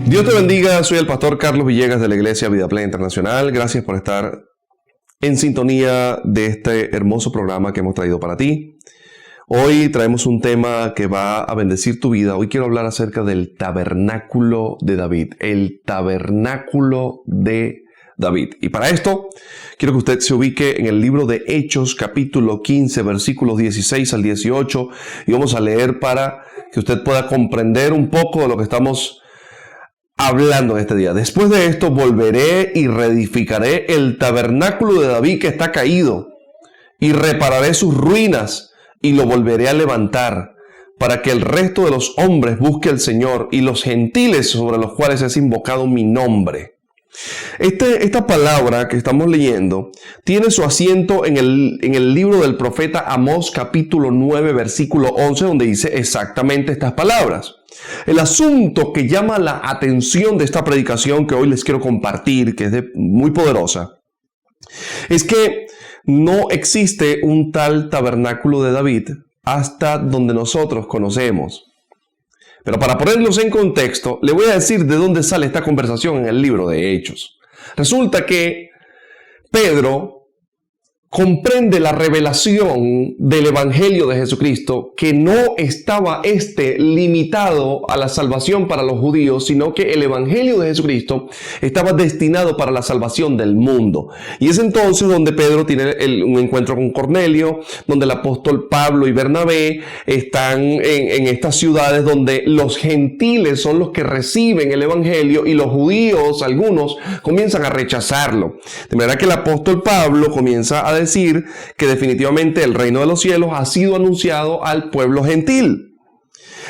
Dios te bendiga, soy el pastor Carlos Villegas de la Iglesia Vida Plena Internacional. Gracias por estar en sintonía de este hermoso programa que hemos traído para ti. Hoy traemos un tema que va a bendecir tu vida. Hoy quiero hablar acerca del tabernáculo de David. El tabernáculo de David. Y para esto, quiero que usted se ubique en el libro de Hechos, capítulo 15, versículos 16 al 18. Y vamos a leer para que usted pueda comprender un poco de lo que estamos hablando en este día. Después de esto, volveré y reedificaré el tabernáculo de David que está caído, y repararé sus ruinas, y lo volveré a levantar, para que el resto de los hombres busque al Señor, y los gentiles sobre los cuales es invocado mi nombre. Esta palabra que estamos leyendo tiene su asiento en el libro del profeta Amós, capítulo 9, versículo 11, donde dice exactamente estas palabras. El asunto que llama la atención de esta predicación que hoy les quiero compartir, que es muy poderosa, es que no existe un tal tabernáculo de David hasta donde nosotros conocemos. Pero para ponerlos en contexto, le voy a decir de dónde sale esta conversación en el libro de Hechos. Resulta que Pedro comprende la revelación del Evangelio de Jesucristo, que no estaba limitado a la salvación para los judíos, sino que el Evangelio de Jesucristo estaba destinado para la salvación del mundo. Y es entonces donde Pedro tiene un encuentro con Cornelio, donde el apóstol Pablo y Bernabé están en estas ciudades donde los gentiles son los que reciben el Evangelio y los judíos, algunos, comienzan a rechazarlo. De manera que el apóstol Pablo comienza a decir que definitivamente el reino de los cielos ha sido anunciado al pueblo gentil.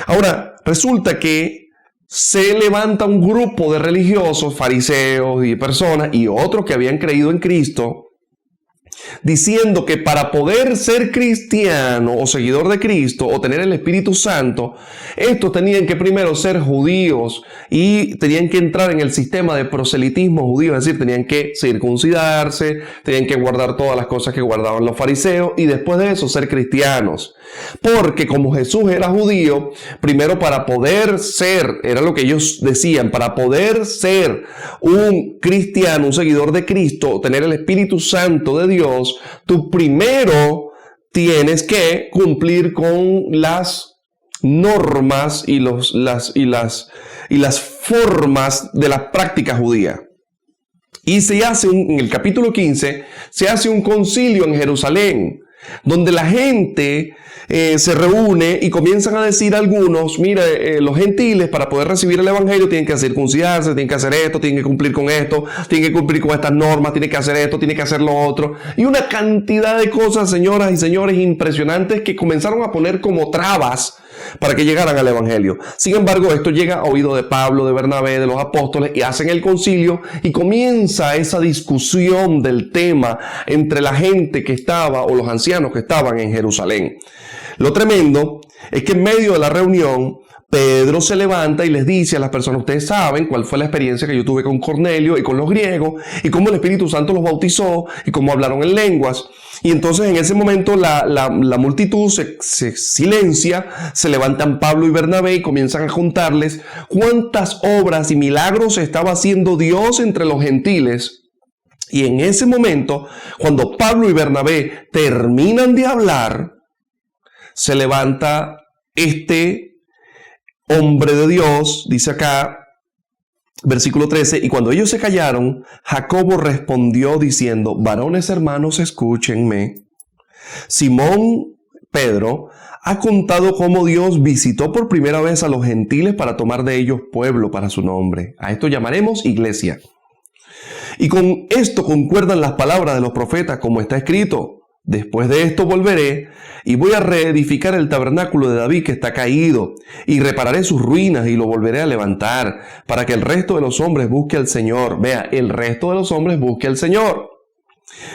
Ahora, resulta que se levanta un grupo de religiosos, fariseos y personas y otros que habían creído en Cristo, diciendo que para poder ser cristiano o seguidor de Cristo o tener el Espíritu Santo, estos tenían que primero ser judíos y tenían que entrar en el sistema de proselitismo judío, es decir, tenían que circuncidarse, tenían que guardar todas las cosas que guardaban los fariseos y después de eso ser cristianos. Porque como Jesús era judío, primero para poder ser, era lo que ellos decían, para poder ser un cristiano, un seguidor de Cristo, tener el Espíritu Santo de Dios, tú primero tienes que cumplir con las normas y las formas de la práctica judía. Y en el capítulo 15 se hace un concilio en Jerusalén, donde la gente se reúne y comienzan a decir algunos, mira, los gentiles para poder recibir el evangelio tienen que circuncidarse, tienen que hacer esto, tienen que cumplir con esto, tienen que cumplir con estas normas, tienen que hacer esto, tienen que hacer lo otro. Y una cantidad de cosas, señoras y señores, impresionantes que comenzaron a poner como trabas para que llegaran al evangelio. Sin embargo, esto llega a oído de Pablo, de Bernabé, de los apóstoles, y hacen el concilio y comienza esa discusión del tema entre la gente que estaba o los ancianos que estaban en Jerusalén. Lo tremendo es que en medio de la reunión, Pedro se levanta y les dice a las personas, ustedes saben cuál fue la experiencia que yo tuve con Cornelio y con los griegos, y cómo el Espíritu Santo los bautizó, y cómo hablaron en lenguas. Y entonces en ese momento la multitud se silencia, se levantan Pablo y Bernabé y comienzan a contarles cuántas obras y milagros estaba haciendo Dios entre los gentiles. Y en ese momento, cuando Pablo y Bernabé terminan de hablar, se levanta este hombre de Dios, dice acá, versículo 13, y cuando ellos se callaron, Jacobo respondió diciendo, varones hermanos, escúchenme. Simón Pedro ha contado cómo Dios visitó por primera vez a los gentiles para tomar de ellos pueblo para su nombre. A esto llamaremos iglesia. Y con esto concuerdan las palabras de los profetas, como está escrito. Después de esto volveré y voy a reedificar el tabernáculo de David que está caído y repararé sus ruinas y lo volveré a levantar para que el resto de los hombres busque al Señor. Vea, el resto de los hombres busque al Señor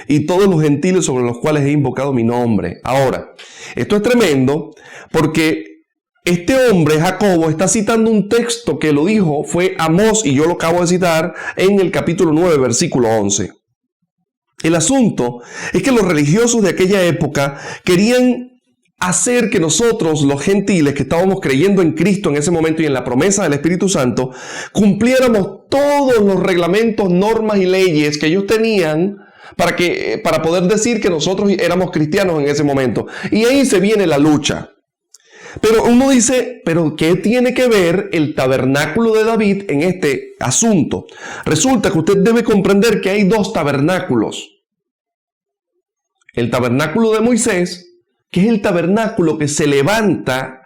y todos los gentiles sobre los cuales he invocado mi nombre. Ahora, esto es tremendo porque este hombre, Jacobo, está citando un texto que lo dijo, fue Amós, y yo lo acabo de citar en el capítulo 9, versículo 11. El asunto es que los religiosos de aquella época querían hacer que nosotros, los gentiles que estábamos creyendo en Cristo en ese momento y en la promesa del Espíritu Santo, cumpliéramos todos los reglamentos, normas y leyes que ellos tenían para poder decir que nosotros éramos cristianos en ese momento. Y ahí se viene la lucha. Pero uno dice, ¿pero qué tiene que ver el tabernáculo de David en este asunto? Resulta que usted debe comprender que hay dos tabernáculos. El tabernáculo de Moisés, que es el tabernáculo que se levanta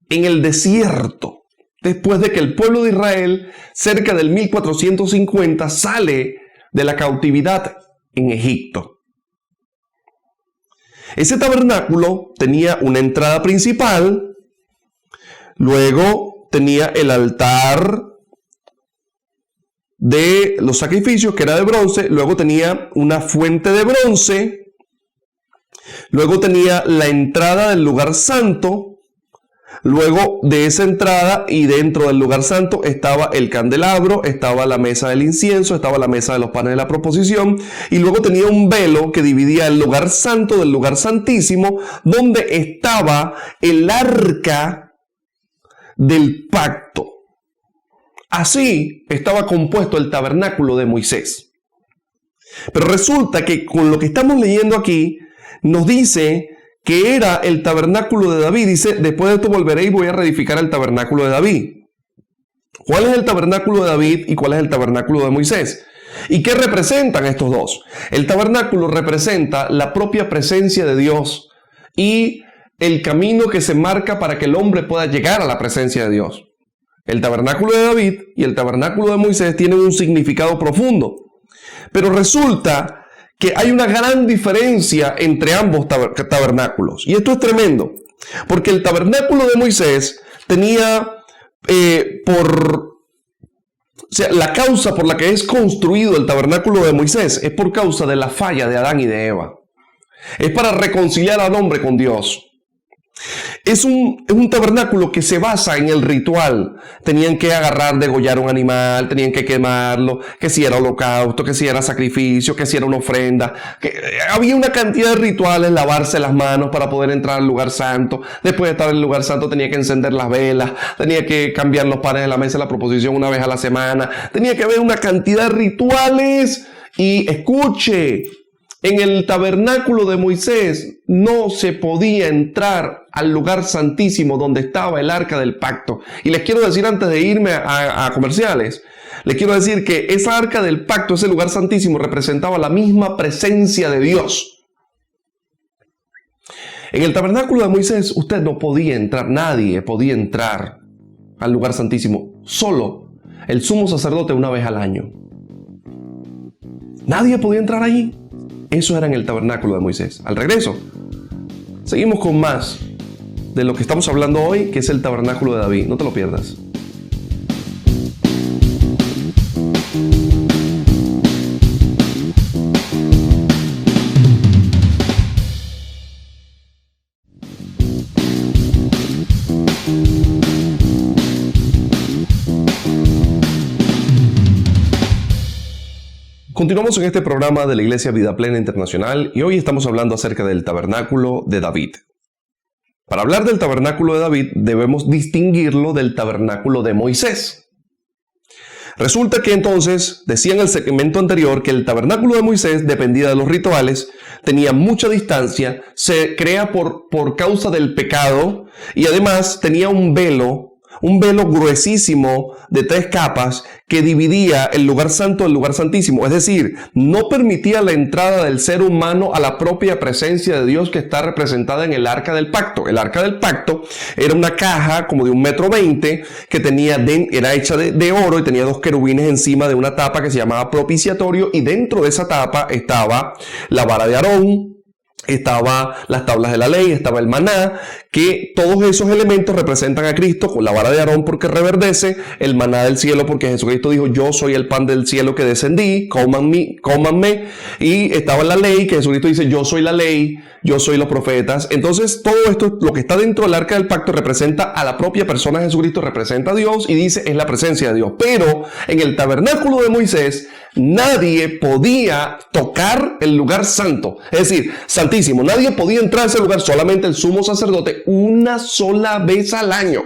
en el desierto, después de que el pueblo de Israel, cerca del 1450, sale de la cautividad en Egipto. Ese tabernáculo tenía una entrada principal, luego tenía el altar de los sacrificios, que era de bronce, luego tenía una fuente de bronce, luego tenía la entrada del lugar santo. Luego de esa entrada y dentro del lugar santo estaba el candelabro, estaba la mesa del incienso, estaba la mesa de los panes de la proposición, y luego tenía un velo que dividía el lugar santo del lugar santísimo, donde estaba el arca del pacto. Así estaba compuesto el tabernáculo de Moisés. Pero resulta que con lo que estamos leyendo aquí, nos dice que era el tabernáculo de David. Dice, después de esto volveré y voy a reedificar el tabernáculo de David. ¿Cuál es el tabernáculo de David y cuál es el tabernáculo de Moisés? ¿Y qué representan estos dos? El tabernáculo representa la propia presencia de Dios y el camino que se marca para que el hombre pueda llegar a la presencia de Dios. El tabernáculo de David y el tabernáculo de Moisés tienen un significado profundo. Pero resulta que hay una gran diferencia entre ambos tabernáculos. Y esto es tremendo, porque el tabernáculo de Moisés tenía la causa por la que es construido el tabernáculo de Moisés es por causa de la falla de Adán y de Eva. Es para reconciliar al hombre con Dios. Es un tabernáculo que se basa en el ritual. Tenían que degollar un animal, tenían que quemarlo, que si era holocausto, que si era sacrificio, que si era una ofrenda. Había una cantidad de rituales, lavarse las manos para poder entrar al lugar santo. Después de estar en el lugar santo tenía que encender las velas, tenía que cambiar los panes de la mesa de la proposición una vez a la semana. Tenía que haber una cantidad de rituales. Y escuche, en el tabernáculo de Moisés no se podía entrar al lugar santísimo donde estaba el arca del pacto. Y les quiero decir antes de irme a comerciales, les quiero decir que esa arca del pacto, ese lugar santísimo, representaba la misma presencia de Dios. En el tabernáculo de Moisés usted no podía entrar, nadie podía entrar al lugar santísimo, solo el sumo sacerdote una vez al año. Nadie podía entrar allí. Eso era en el tabernáculo de Moisés. Al regreso, seguimos con más de lo que estamos hablando hoy, que es el tabernáculo de David. No te lo pierdas. Continuamos en este programa de la Iglesia Vida Plena Internacional y hoy estamos hablando acerca del tabernáculo de David. Para hablar del tabernáculo de David debemos distinguirlo del tabernáculo de Moisés. Resulta que entonces, decía en el segmento anterior, que el tabernáculo de Moisés dependía de los rituales, tenía mucha distancia, se crea por causa del pecado y además tenía un velo gruesísimo de 3 capas que dividía el lugar santo del lugar santísimo. Es decir, no permitía la entrada del ser humano a la propia presencia de Dios que está representada en el arca del pacto. El arca del pacto era una caja como de 1,20 m que era hecha de oro y tenía 2 querubines encima de una tapa que se llamaba propiciatorio, y dentro de esa tapa estaba la vara de Aarón, estaba las tablas de la ley, estaba el maná, que todos esos elementos representan a Cristo, con la vara de Aarón porque reverdece, el maná del cielo porque Jesucristo dijo, yo soy el pan del cielo que descendí, cómanme, y estaba la ley, que Jesucristo dice, yo soy la ley, yo soy los profetas. Entonces todo esto, lo que está dentro del arca del pacto, representa a la propia persona de Jesucristo, representa a Dios y dice, es la presencia de Dios. Pero en el tabernáculo de Moisés, nadie podía tocar el lugar santo, es decir, santísimo. Nadie podía entrar a ese lugar, solamente el sumo sacerdote, una sola vez al año.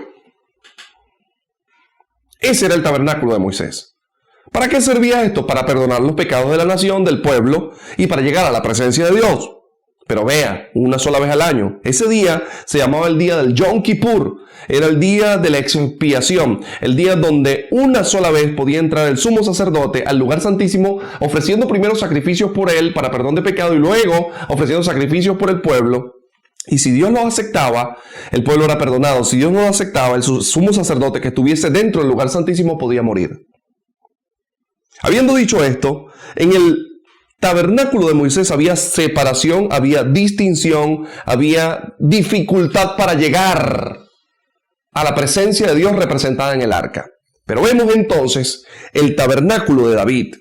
Ese era el tabernáculo de Moisés. ¿Para qué servía esto? Para perdonar los pecados de la nación, del pueblo, y para llegar a la presencia de Dios. Pero vea, una sola vez al año. Ese día se llamaba el día del Yom Kippur. Era el día de la expiación. El día donde una sola vez podía entrar el sumo sacerdote al lugar santísimo, ofreciendo primero sacrificios por él para perdón de pecado y luego ofreciendo sacrificios por el pueblo. Y si Dios lo aceptaba, el pueblo era perdonado. Si Dios no lo aceptaba, el sumo sacerdote que estuviese dentro del lugar santísimo podía morir. Habiendo dicho esto, en el tabernáculo de Moisés había separación, había distinción, había dificultad para llegar a la presencia de Dios representada en el arca. Pero vemos entonces el tabernáculo de David.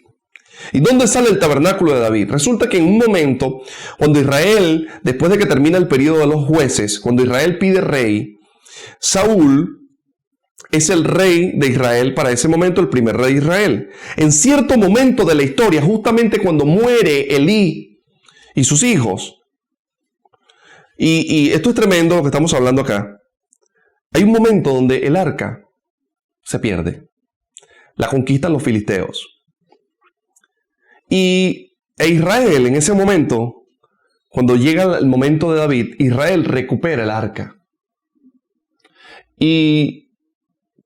¿Y dónde sale el tabernáculo de David? Resulta que en un momento, cuando Israel, después de que termina el periodo de los jueces, cuando Israel pide rey, Saúl es el rey de Israel para ese momento, el primer rey de Israel. En cierto momento de la historia, justamente cuando muere Elí y sus hijos, y esto es tremendo lo que estamos hablando acá, hay un momento donde el arca se pierde. La conquistan los filisteos. E Israel en ese momento, cuando llega el momento de David, Israel recupera el arca. Y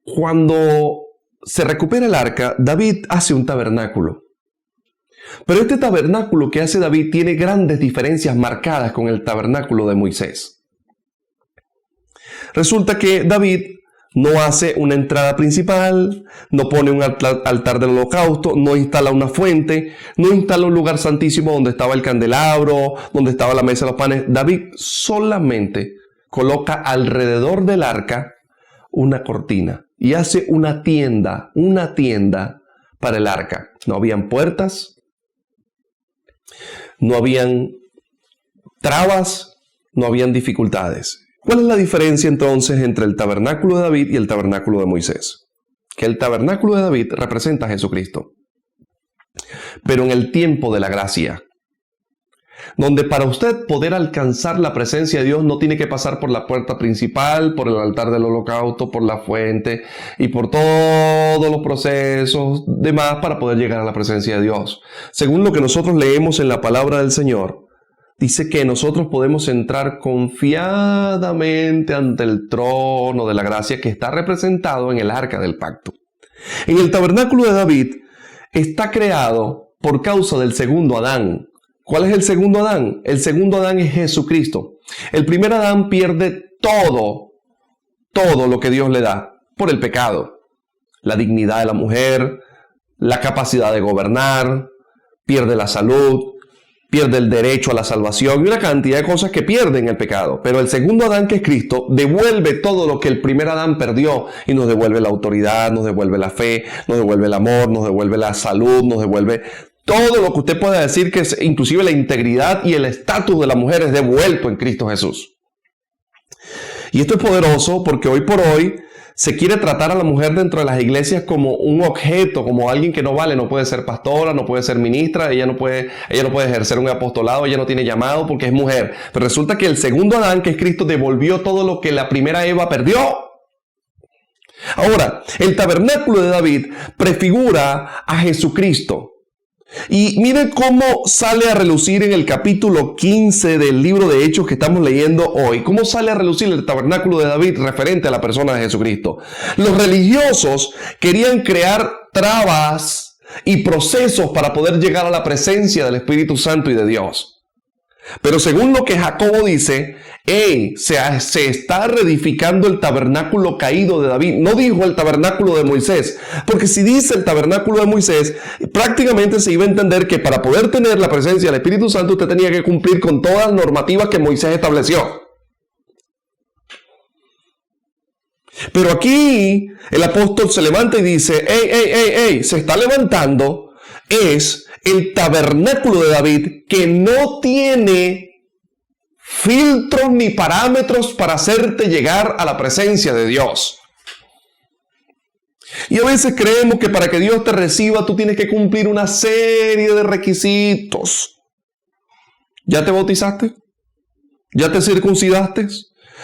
cuando se recupera el arca, David hace un tabernáculo. Pero este tabernáculo que hace David tiene grandes diferencias marcadas con el tabernáculo de Moisés. Resulta que David no hace una entrada principal, no pone un altar del holocausto, no instala una fuente, no instala un lugar santísimo donde estaba el candelabro, donde estaba la mesa de los panes. David solamente coloca alrededor del arca una cortina y hace una tienda para el arca. No habían puertas, no habían trabas, no habían dificultades. ¿Cuál es la diferencia entonces entre el tabernáculo de David y el tabernáculo de Moisés? Que el tabernáculo de David representa a Jesucristo, pero en el tiempo de la gracia, donde para usted poder alcanzar la presencia de Dios no tiene que pasar por la puerta principal, por el altar del holocausto, por la fuente y por todos los procesos demás para poder llegar a la presencia de Dios. Según lo que nosotros leemos en la palabra del Señor, dice que nosotros podemos entrar confiadamente ante el trono de la gracia que está representado en el arca del pacto. En el tabernáculo de David está creado por causa del segundo Adán. ¿Cuál es el segundo Adán? El segundo Adán es Jesucristo. El primer Adán pierde todo lo que Dios le da por el pecado. La dignidad de la mujer, la capacidad de gobernar, pierde la salud, pierde el derecho a la salvación y una cantidad de cosas que pierden el pecado. Pero el segundo Adán, que es Cristo, devuelve todo lo que el primer Adán perdió y nos devuelve la autoridad, nos devuelve la fe, nos devuelve el amor, nos devuelve la salud, nos devuelve todo lo que usted pueda decir, que es inclusive la integridad y el estatus de la mujer es devuelto en Cristo Jesús. Y esto es poderoso porque hoy por hoy se quiere tratar a la mujer dentro de las iglesias como un objeto, como alguien que no vale, no puede ser pastora, no puede ser ministra, ella no puede ejercer un apostolado, ella no tiene llamado porque es mujer. Pero resulta que el segundo Adán, que es Cristo, devolvió todo lo que la primera Eva perdió. Ahora, el tabernáculo de David prefigura a Jesucristo. Y miren cómo sale a relucir en el capítulo 15 del libro de Hechos que estamos leyendo hoy. Cómo sale a relucir el tabernáculo de David referente a la persona de Jesucristo. Los religiosos querían crear trabas y procesos para poder llegar a la presencia del Espíritu Santo y de Dios. Pero según lo que Jacobo dice, se está reedificando el tabernáculo caído de David. No dijo el tabernáculo de Moisés, porque si dice el tabernáculo de Moisés, prácticamente se iba a entender que para poder tener la presencia del Espíritu Santo usted tenía que cumplir con todas las normativas que Moisés estableció. Pero aquí el apóstol se levanta y dice, se está levantando, es el tabernáculo de David que no tiene filtros ni parámetros para hacerte llegar a la presencia de Dios. Y a veces creemos que para que Dios te reciba tú tienes que cumplir una serie de requisitos. ¿Ya te bautizaste? ¿Ya te circuncidaste?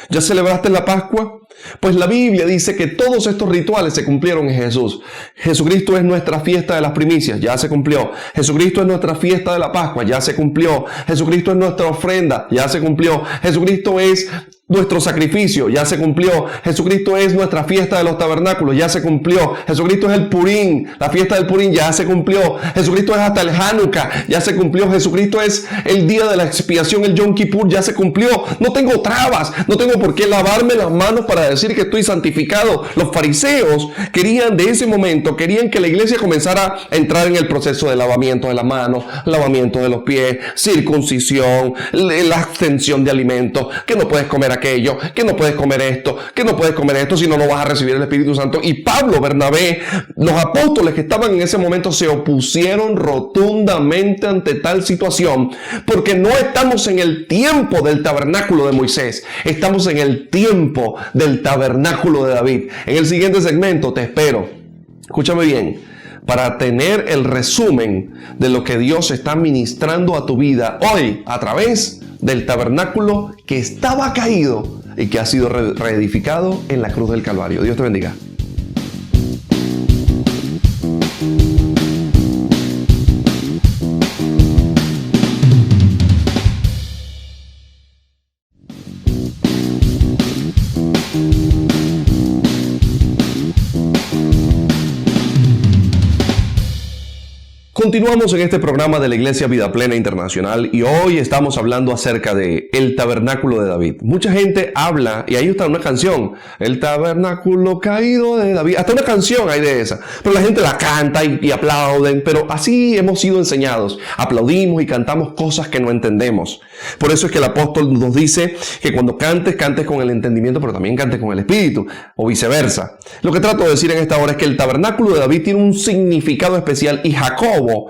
¿Ya celebraste la Pascua? Pues la Biblia dice que todos estos rituales se cumplieron en Jesús. Jesucristo es nuestra fiesta de las primicias, ya se cumplió. Jesucristo es nuestra fiesta de la Pascua, ya se cumplió. Jesucristo es nuestra ofrenda, ya se cumplió. Jesucristo es nuestro sacrificio, ya se cumplió. Jesucristo es nuestra fiesta de los tabernáculos, ya se cumplió. Jesucristo es el Purim, la fiesta del Purim, ya se cumplió. Jesucristo es hasta el Hanukkah, ya se cumplió. Jesucristo es el día de la expiación, el Yom Kippur, ya se cumplió. No tengo trabas, no tengo por qué lavarme las manos para decir que estoy santificado. Los fariseos querían de ese momento, querían que la iglesia comenzara a entrar en el proceso de lavamiento de las manos, lavamiento de los pies, circuncisión, la abstención de alimentos, que no puedes comer aquello, que no puedes comer esto, que no puedes comer esto, si no, no vas a recibir el Espíritu Santo. Y Pablo, Bernabé, los apóstoles que estaban en ese momento se opusieron rotundamente ante tal situación, porque no estamos en el tiempo del tabernáculo de Moisés, estamos en el tiempo del tabernáculo de David. En el siguiente segmento te espero. Escúchame bien, para tener el resumen de lo que Dios está ministrando a tu vida hoy a través del tabernáculo que estaba caído y que ha sido reedificado en la cruz del Calvario. Dios te bendiga. Continuamos en este programa de la Iglesia Vida Plena Internacional y hoy estamos hablando acerca de el tabernáculo de David. Mucha gente habla, y ahí está una canción, el tabernáculo caído de David. Hasta una canción hay de esa, pero la gente la canta y aplauden, pero así hemos sido enseñados. Aplaudimos y cantamos cosas que no entendemos. Por eso es que el apóstol nos dice que cuando cantes, cantes con el entendimiento, pero también cantes con el espíritu, o viceversa. Lo que trato de decir en esta hora es que el tabernáculo de David tiene un significado especial y Jacobo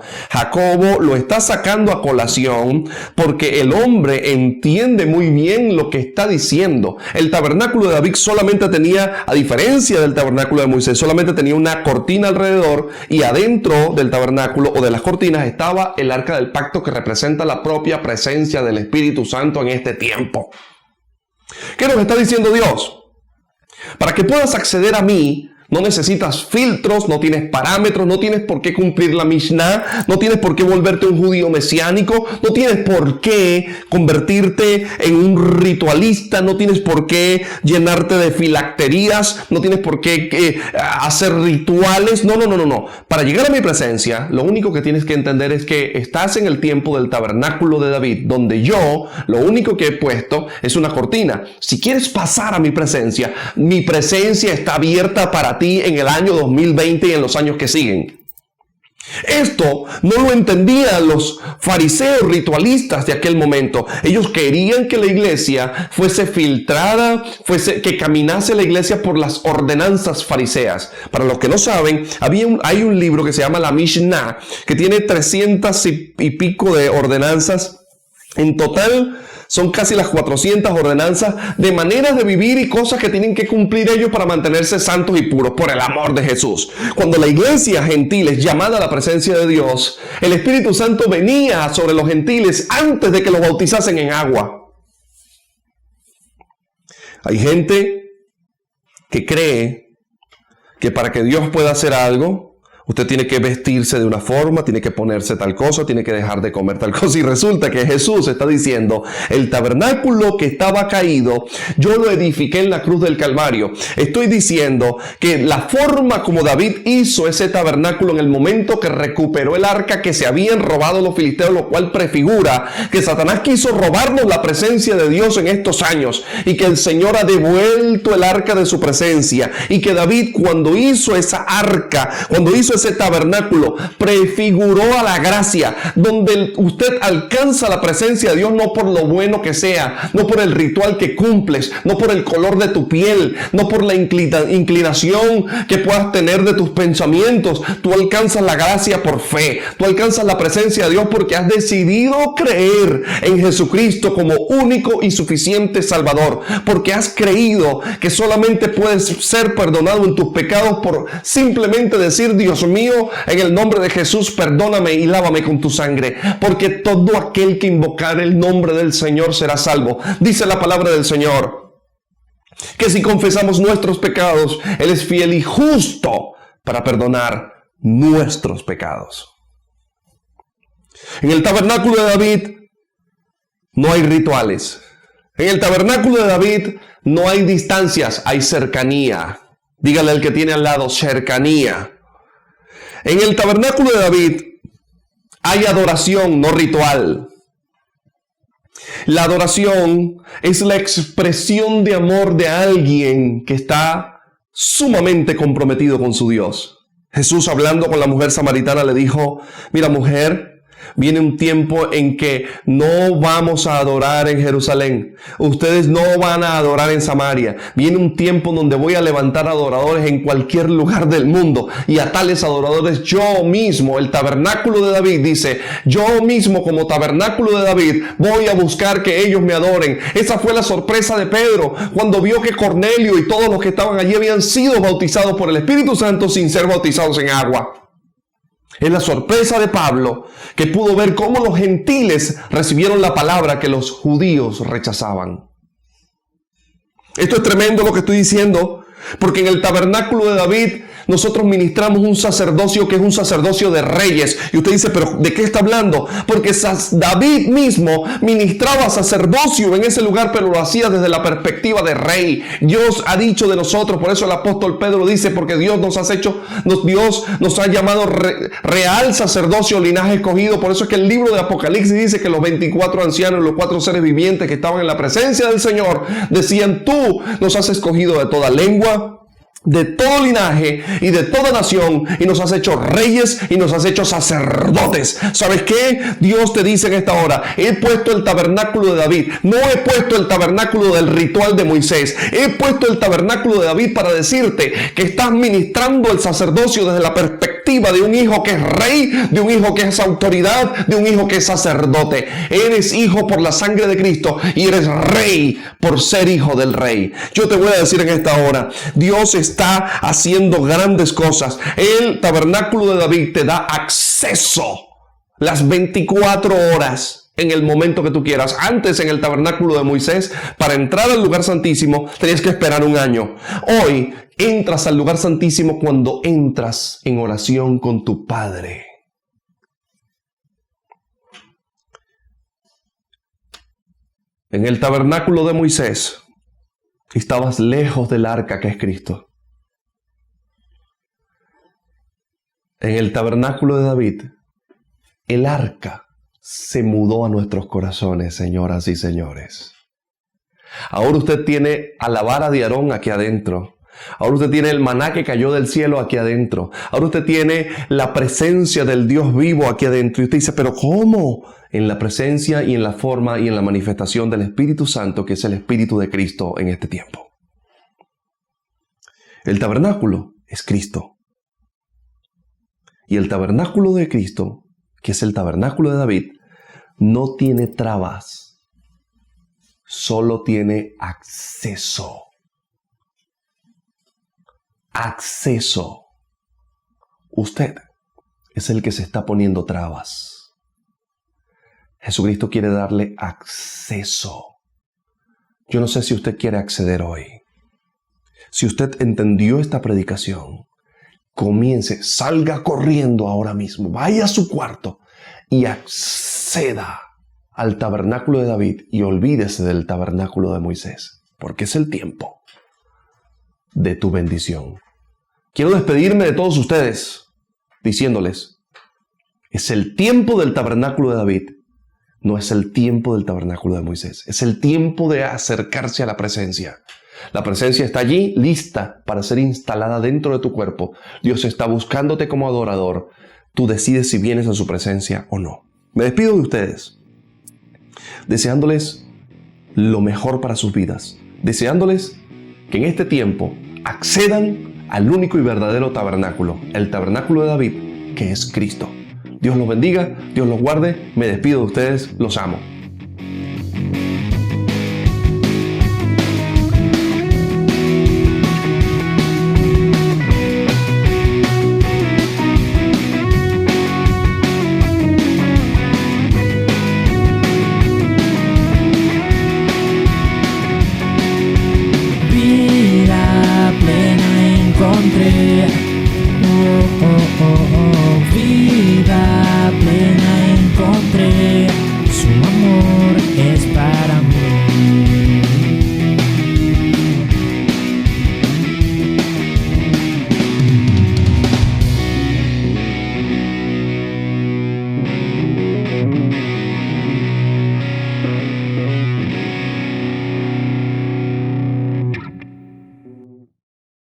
lo está sacando a colación porque el hombre entiende muy bien lo que está diciendo. El tabernáculo de David solamente tenía, a diferencia del tabernáculo de Moisés, solamente tenía una cortina alrededor y adentro del tabernáculo o de las cortinas estaba el arca del pacto que representa la propia presencia del Espíritu Santo en este tiempo. ¿Qué nos está diciendo Dios? Para que puedas acceder a mí, no necesitas filtros, no tienes parámetros, no tienes por qué cumplir la Mishnah, no tienes por qué volverte un judío mesiánico, no tienes por qué convertirte en un ritualista, no tienes por qué llenarte de filacterías, no tienes por qué hacer rituales. No. Para llegar a mi presencia, lo único que tienes que entender es que estás en el tiempo del tabernáculo de David, donde yo lo único que he puesto es una cortina. Si quieres pasar a mi presencia está abierta para ti en el año 2020 y en los años que siguen. Esto no lo entendían los fariseos ritualistas de aquel momento. Ellos querían que la iglesia fuese filtrada, que caminase la iglesia por las ordenanzas fariseas. Para los que no saben, hay un libro que se llama la Mishnah, que tiene 300 y pico de ordenanzas. En total son casi las 400 ordenanzas de maneras de vivir y cosas que tienen que cumplir ellos para mantenerse santos y puros por el amor de Jesús. Cuando la iglesia gentil es llamada a la presencia de Dios, el Espíritu Santo venía sobre los gentiles antes de que los bautizasen en agua. Hay gente que cree que para que Dios pueda hacer algo, usted tiene que vestirse de una forma, tiene que ponerse tal cosa, tiene que dejar de comer tal cosa. Y resulta que Jesús está diciendo, el tabernáculo que estaba caído, yo lo edifiqué en la cruz del Calvario. Estoy diciendo que la forma como David hizo ese tabernáculo en el momento que recuperó el arca que se habían robado los filisteos, lo cual prefigura que Satanás quiso robarnos la presencia de Dios en estos años y que el Señor ha devuelto el arca de su presencia y que David cuando hizo esa arca, cuando hizo ese ese tabernáculo prefiguró a la gracia, donde usted alcanza la presencia de Dios no por lo bueno que sea, no por el ritual que cumples, no por el color de tu piel, no por la inclinación que puedas tener de tus pensamientos. Tú alcanzas la gracia por fe, tú alcanzas la presencia de Dios porque has decidido creer en Jesucristo como único y suficiente Salvador, porque has creído que solamente puedes ser perdonado en tus pecados por simplemente decir: Dios mío, en el nombre de Jesús, perdóname y lávame con tu sangre, porque todo aquel que invocare el nombre del Señor será salvo. Dice la palabra del Señor que si confesamos nuestros pecados, Él es fiel y justo para perdonar nuestros pecados. En el tabernáculo de David no hay rituales. En el tabernáculo de David no hay distancias, hay cercanía. Dígale al que tiene al lado: cercanía. En el tabernáculo de David hay adoración, no ritual. La adoración es la expresión de amor de alguien que está sumamente comprometido con su Dios. Jesús, hablando con la mujer samaritana, le dijo: mira, mujer, viene un tiempo en que no vamos a adorar en Jerusalén. Ustedes no van a adorar en Samaria. Viene un tiempo donde voy a levantar adoradores en cualquier lugar del mundo. Y a tales adoradores yo mismo, el tabernáculo de David, dice, yo mismo como tabernáculo de David voy a buscar que ellos me adoren. Esa fue la sorpresa de Pedro cuando vio que Cornelio y todos los que estaban allí habían sido bautizados por el Espíritu Santo sin ser bautizados en agua. Es la sorpresa de Pablo, que pudo ver cómo los gentiles recibieron la palabra que los judíos rechazaban. Esto es tremendo lo que estoy diciendo, porque en el tabernáculo de David nosotros ministramos un sacerdocio que es un sacerdocio de reyes. Y usted dice, ¿pero de qué está hablando? Porque David mismo ministraba sacerdocio en ese lugar, pero lo hacía desde la perspectiva de rey. Dios ha dicho de nosotros, por eso el apóstol Pedro dice, porque Dios nos ha llamado real sacerdocio, linaje escogido. Por eso es que el libro de Apocalipsis dice que los 24 ancianos, los 4 seres vivientes que estaban en la presencia del Señor, decían, tú nos has escogido de toda lengua, de todo linaje y de toda nación, y nos has hecho reyes y nos has hecho sacerdotes. ¿Sabes qué? Dios te dice en esta hora, he puesto el tabernáculo de David, no he puesto el tabernáculo del ritual de Moisés, he puesto el tabernáculo de David para decirte que estás ministrando el sacerdocio desde la perspectiva de un hijo que es rey, de un hijo que es autoridad, de un hijo que es sacerdote. Eres hijo por la sangre de Cristo y eres rey por ser hijo del rey. Yo te voy a decir en esta hora, Dios está haciendo grandes cosas. El tabernáculo de David te da acceso las 24 horas en el momento que tú quieras. Antes, en el tabernáculo de Moisés, para entrar al lugar santísimo tenías que esperar un año. Hoy entras al lugar santísimo cuando entras en oración con tu Padre. En el tabernáculo de Moisés estabas lejos del arca que es Cristo. En el tabernáculo de David, el arca se mudó a nuestros corazones, señoras y señores. Ahora usted tiene a la vara de Aarón aquí adentro. Ahora usted tiene el maná que cayó del cielo aquí adentro. Ahora usted tiene la presencia del Dios vivo aquí adentro. Y usted dice, ¿pero cómo? En la presencia y en la forma y en la manifestación del Espíritu Santo, que es el Espíritu de Cristo en este tiempo. El tabernáculo es Cristo. Y el tabernáculo de Cristo, que es el tabernáculo de David, no tiene trabas, solo tiene acceso. Acceso. Usted es el que se está poniendo trabas. Jesucristo quiere darle acceso. Yo no sé si usted quiere acceder hoy. Si usted entendió esta predicación, comience, salga corriendo ahora mismo, vaya a su cuarto y acceda al tabernáculo de David y olvídese del tabernáculo de Moisés, porque es el tiempo de tu bendición. Quiero despedirme de todos ustedes diciéndoles, es el tiempo del tabernáculo de David, no es el tiempo del tabernáculo de Moisés, es el tiempo de acercarse a la presencia. La presencia está allí, lista para ser instalada dentro de tu cuerpo. Dios está buscándote como adorador. Tú decides si vienes a su presencia o no. Me despido de ustedes, deseándoles lo mejor para sus vidas, deseándoles que en este tiempo accedan al único y verdadero tabernáculo, el tabernáculo de David, que es Cristo. Dios los bendiga, Dios los guarde. Me despido de ustedes, los amo. Vida plena encontré. Oh, oh, oh, oh.